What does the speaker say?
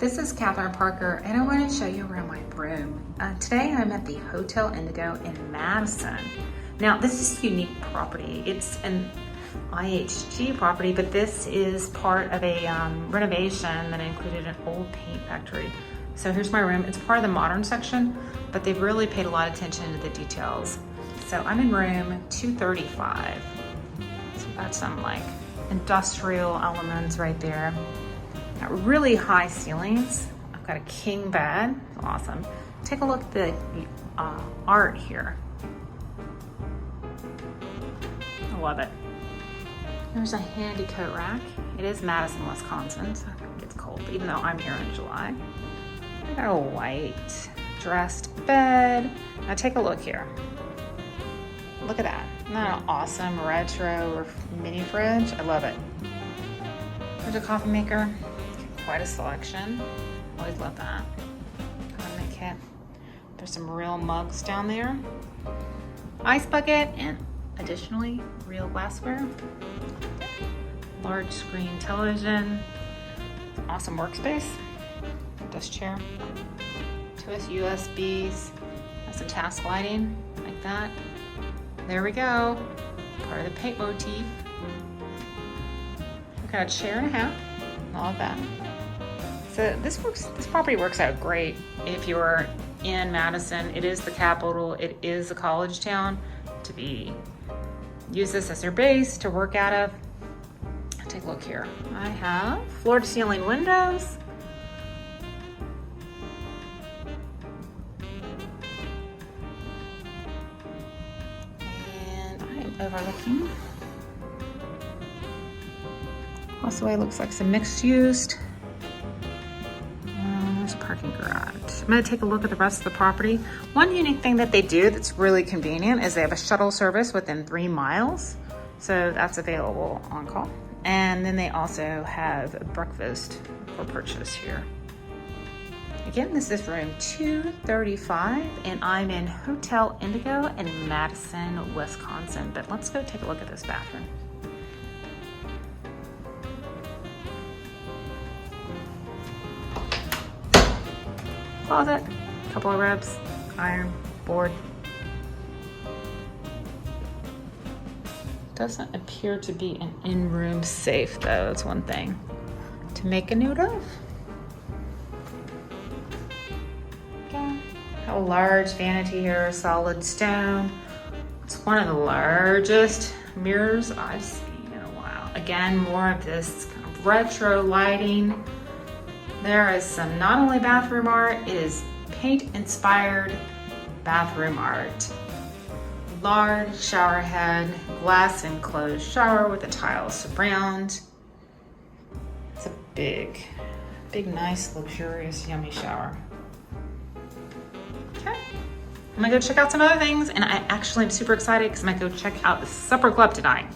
This is Catherine Parker, and I want to show you around my room. Today I'm at the Hotel Indigo in Madison. Now, this is a unique property. It's an IHG property, but this is part of a renovation that included an old paint factory. So here's my room. It's part of the modern section, but they've really paid a lot of attention to the details. So I'm in room 235. So that's some like industrial elements right there. Got really high ceilings. I've got a king bed. Awesome. Take a look at the art here. I love it. There's a handy coat rack. It is Madison, Wisconsin, so it gets cold, even though I'm here in July. I got a white dressed bed. Now take a look here. Look at that. Isn't that an awesome retro mini fridge? I love it. There's a coffee maker. Quite a selection. Always love that. Condiment kit. There's some real mugs down there. Ice bucket and additionally real glassware. Large screen television. Awesome workspace. This chair. Two USBs. Has some task lighting like that. There we go. Part of the paint motif. We've got a chair and a half. All of that. So this property works out great if you're in Madison. It is the capital. It is a college town. Use this as your base to work out of. Take a look here. I have floor to ceiling windows. And I am overlooking. Also, it looks like some mixed use. There's a parking garage. I'm gonna take a look at the rest of the property. One unique thing that they do that's really convenient is they have a shuttle service within 3 miles. So that's available on call. And then they also have breakfast for purchase here. Again, this is room 235 and I'm in Hotel Indigo in Madison, Wisconsin. But let's go take a look at this bathroom. Closet, couple of ribs, iron, board. Doesn't appear to be an in-room safe though, that's one thing to make a note of. Okay. A large vanity here, solid stone. It's one of the largest mirrors I've seen in a while. Again, more of this kind of retro lighting. There is some not only bathroom art, it is paint-inspired bathroom art. Large shower head, glass enclosed shower with a tile surround. It's a big, nice, luxurious, yummy shower. Okay, I'm gonna go check out some other things, and I actually am super excited because I'm gonna go check out the supper club tonight.